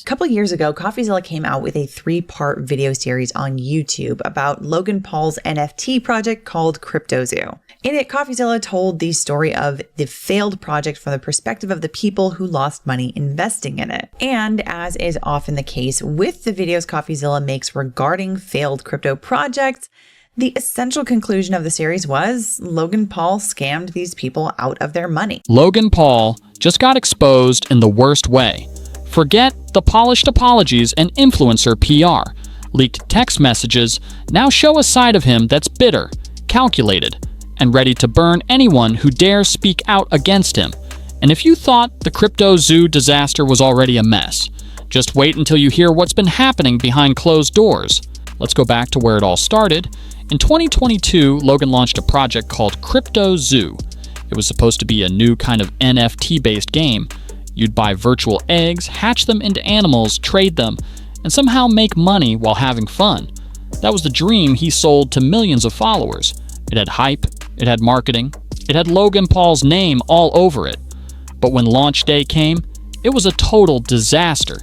A couple years ago, CoffeeZilla came out with a 3-part video series on YouTube about Logan Paul's NFT project called CryptoZoo. In it, CoffeeZilla told the story of the failed project from the perspective of the people who lost money investing in it. And as is often the case with the videos CoffeeZilla makes regarding failed crypto projects, the essential conclusion of the series was Logan Paul scammed these people out of their money. Logan Paul just got exposed in the worst way. Forget the polished apologies and influencer PR. Leaked text messages now show a side of him that's bitter, calculated, and ready to burn anyone who dares speak out against him. And if you thought the CryptoZoo disaster was already a mess, just wait until you hear what's been happening behind closed doors. Let's go back to where it all started. In 2022, Logan launched a project called CryptoZoo. It was supposed to be a new kind of NFT-based game. You'd buy virtual eggs, hatch them into animals, trade them, and somehow make money while having fun. That was the dream he sold to millions of followers. It had hype, it had marketing, it had Logan Paul's name all over it. But when launch day came, it was a total disaster.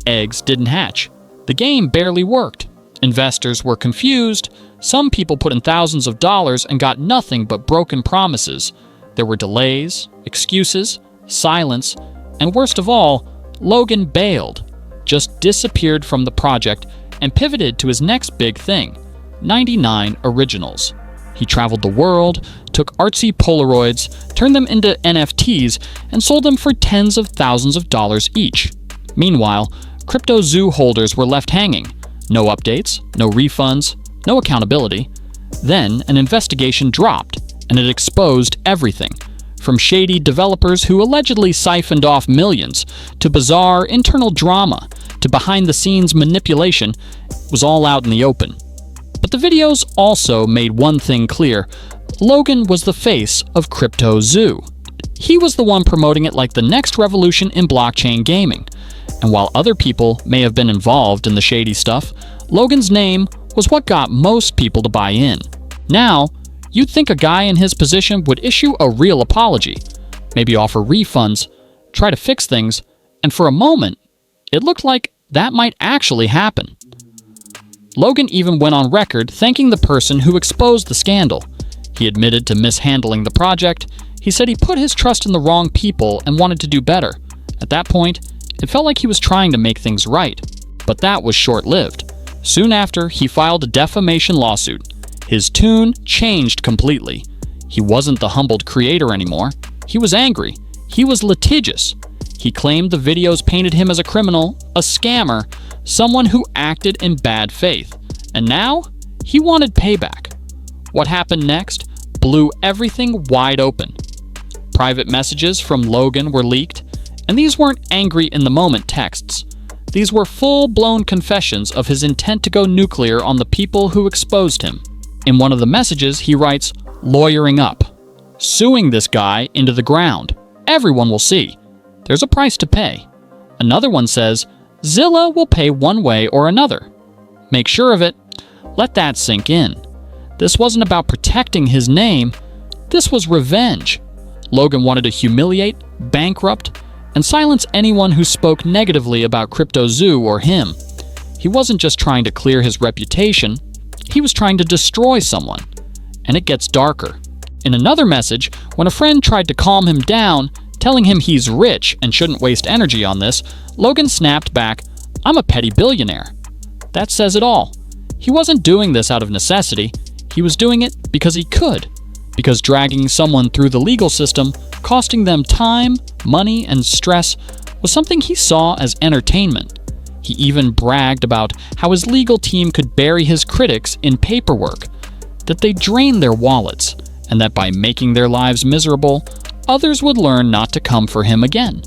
Eggs didn't hatch. The game barely worked. Investors were confused. Some people put in thousands of dollars and got nothing but broken promises. There were delays, excuses, silence, and worst of all, Logan bailed, just disappeared from the project and pivoted to his next big thing, 99 originals. He traveled the world, took artsy Polaroids, turned them into NFTs, and sold them for tens of thousands of dollars each. Meanwhile, CryptoZoo holders were left hanging. No updates, no refunds, no accountability. Then an investigation dropped, and it exposed everything. From shady developers who allegedly siphoned off millions, to bizarre internal drama, to behind-the-scenes manipulation, was all out in the open. But the videos also made one thing clear. Logan was the face of CryptoZoo. He was the one promoting it like the next revolution in blockchain gaming. And while other people may have been involved in the shady stuff, Logan's name was what got most people to buy in. Now, you'd think a guy in his position would issue a real apology, maybe offer refunds, try to fix things, and for a moment, it looked like that might actually happen. Logan even went on record thanking the person who exposed the scandal. He admitted to mishandling the project. He said he put his trust in the wrong people and wanted to do better. At that point, it felt like he was trying to make things right. But that was short-lived. Soon after, he filed a defamation lawsuit. His tune changed completely. He wasn't the humbled creator anymore. He was angry. He was litigious. He claimed the videos painted him as a criminal, a scammer, someone who acted in bad faith. And now, he wanted payback. What happened next blew everything wide open. Private messages from Logan were leaked, and these weren't angry-in-the-moment texts. These were full-blown confessions of his intent to go nuclear on the people who exposed him. In one of the messages, he writes, "Lawyering up, suing this guy into the ground. Everyone will see. There's a price to pay." Another one says, "Zilla will pay one way or another. Make sure of it." Let that sink in. This wasn't about protecting his name. This was revenge. Logan wanted to humiliate, bankrupt, and silence anyone who spoke negatively about CryptoZoo or him. He wasn't just trying to clear his reputation. He was trying to destroy someone. And it gets darker. In another message, when a friend tried to calm him down, telling him he's rich and shouldn't waste energy on this, Logan snapped back, "I'm a petty billionaire." That says it all. He wasn't doing this out of necessity. He was doing it because he could. Because dragging someone through the legal system, costing them time, money, and stress, was something he saw as entertainment. He even bragged about how his legal team could bury his critics in paperwork, that they drained their wallets, and that by making their lives miserable, others would learn not to come for him again.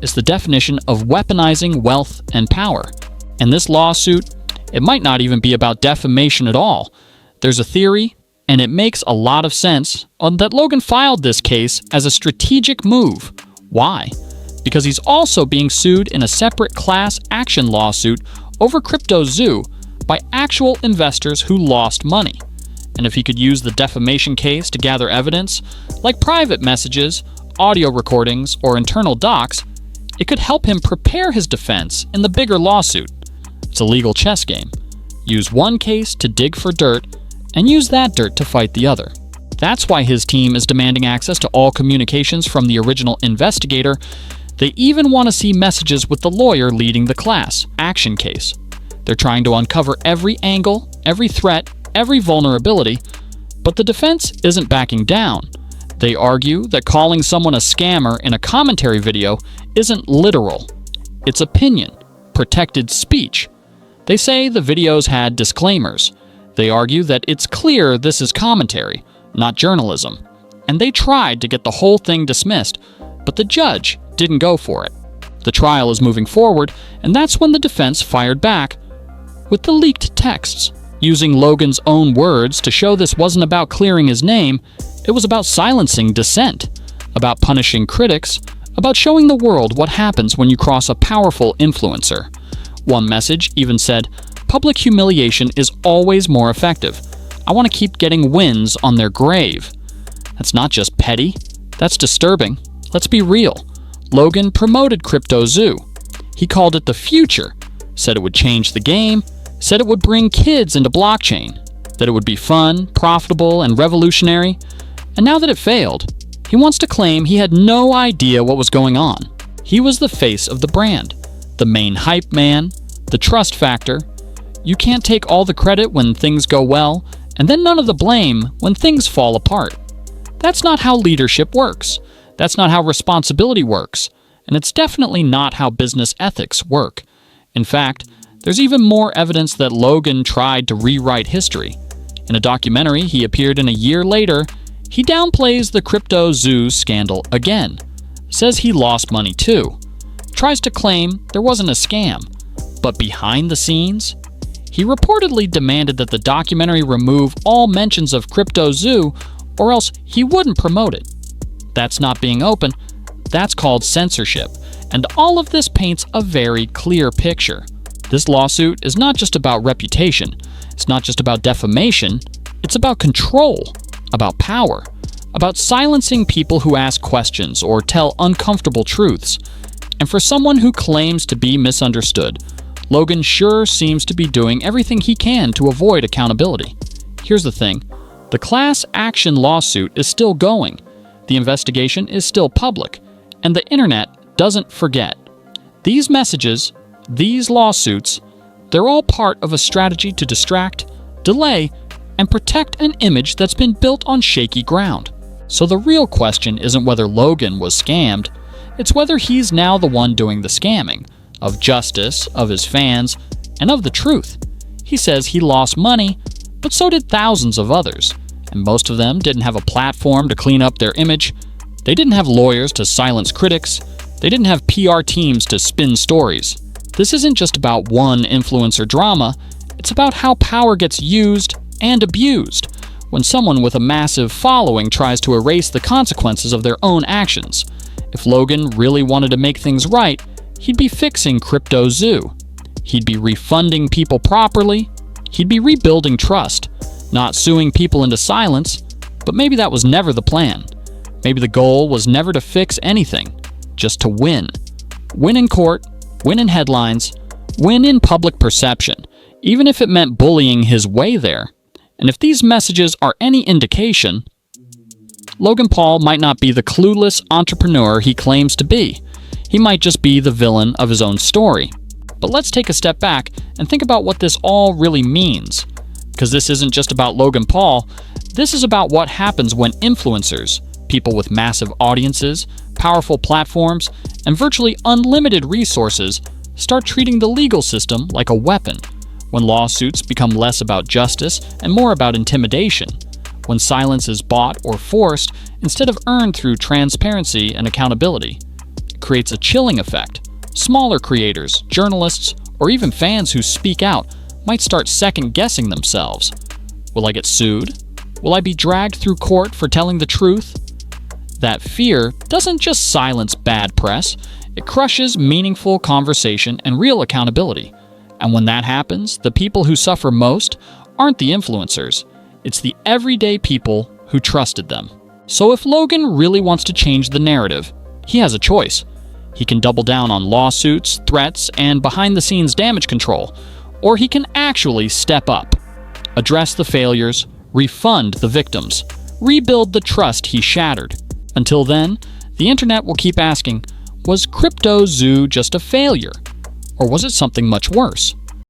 It's the definition of weaponizing wealth and power. And this lawsuit, it might not even be about defamation at all. There's a theory, and it makes a lot of sense, that Logan filed this case as a strategic move. Why? Because he's also being sued in a separate class action lawsuit over CryptoZoo by actual investors who lost money. And if he could use the defamation case to gather evidence, like private messages, audio recordings, or internal docs, It could help him prepare his defense in the bigger lawsuit. It's a legal chess game. Use one case to dig for dirt, and use that dirt to fight the other. That's why his team is demanding access to all communications from the original investigator. They even want to see messages with the lawyer leading the class action case. They're trying to uncover every angle, every threat, every vulnerability, but the defense isn't backing down. They argue that calling someone a scammer in a commentary video isn't literal. It's opinion, protected speech. They say the videos had disclaimers. They argue that it's clear this is commentary, not journalism. And they tried to get the whole thing dismissed, but the judge didn't go for it. The trial is moving forward, and that's when the defense fired back with the leaked texts. Using Logan's own words to show this wasn't about clearing his name, it was about silencing dissent, about punishing critics, about showing the world what happens when you cross a powerful influencer. One message even said, "Public humiliation is always more effective. I want to keep getting wins on their grave." That's not just petty, that's disturbing. Let's be real. Logan promoted CryptoZoo. He called it the future, said it would change the game, said it would bring kids into blockchain, that it would be fun, profitable, and revolutionary. And now that it failed, he wants to claim he had no idea what was going on. He was the face of the brand, the main hype man, the trust factor. You can't take all the credit when things go well, and then none of the blame when things fall apart. That's not how leadership works. That's not how responsibility works. And it's definitely not how business ethics work. In fact, there's even more evidence that Logan tried to rewrite history. In a documentary he appeared in a year later, he downplays the CryptoZoo scandal again, says he lost money too, tries to claim there wasn't a scam. But behind the scenes, he reportedly demanded that the documentary remove all mentions of CryptoZoo or else he wouldn't promote it. That's not being open, that's called censorship. And all of this paints a very clear picture. This lawsuit is not just about reputation, it's not just about defamation, it's about control, about power, about silencing people who ask questions or tell uncomfortable truths. And for someone who claims to be misunderstood, Logan sure seems to be doing everything he can to avoid accountability. Here's the thing, the class action lawsuit is still going, the investigation is still public, and the internet doesn't forget. These messages, these lawsuits, they're all part of a strategy to distract, delay, and protect an image that's been built on shaky ground. So the real question isn't whether Logan was scammed, it's whether he's now the one doing the scamming, of justice, of his fans, and of the truth. He says he lost money, but so did thousands of others, and most of them didn't have a platform to clean up their image, they didn't have lawyers to silence critics, they didn't have PR teams to spin stories. This isn't just about one influencer drama, it's about how power gets used and abused when someone with a massive following tries to erase the consequences of their own actions. If Logan really wanted to make things right, he'd be fixing CryptoZoo. He'd be refunding people properly. He'd be rebuilding trust, not suing people into silence. But maybe that was never the plan. Maybe the goal was never to fix anything, just to win. Win in court, win in headlines, win in public perception, even if it meant bullying his way there. And if these messages are any indication, Logan Paul might not be the clueless entrepreneur he claims to be. He might just be the villain of his own story. But let's take a step back and think about what this all really means. Because this isn't just about Logan Paul, this is about what happens when influencers, people with massive audiences, powerful platforms, and virtually unlimited resources, start treating the legal system like a weapon. When lawsuits become less about justice and more about intimidation. When silence is bought or forced instead of earned through transparency and accountability. It creates a chilling effect. Smaller creators, journalists, or even fans who speak out might start second-guessing themselves. Will I get sued? Will I be dragged through court for telling the truth? That fear doesn't just silence bad press, it crushes meaningful conversation and real accountability. And when that happens, the people who suffer most aren't the influencers, it's the everyday people who trusted them. So if Logan really wants to change the narrative, he has a choice. He can double down on lawsuits, threats, and behind-the-scenes damage control, or he can actually step up, address the failures, refund the victims, rebuild the trust he shattered. Until then, the internet will keep asking, was CryptoZoo just a failure? Or was it something much worse?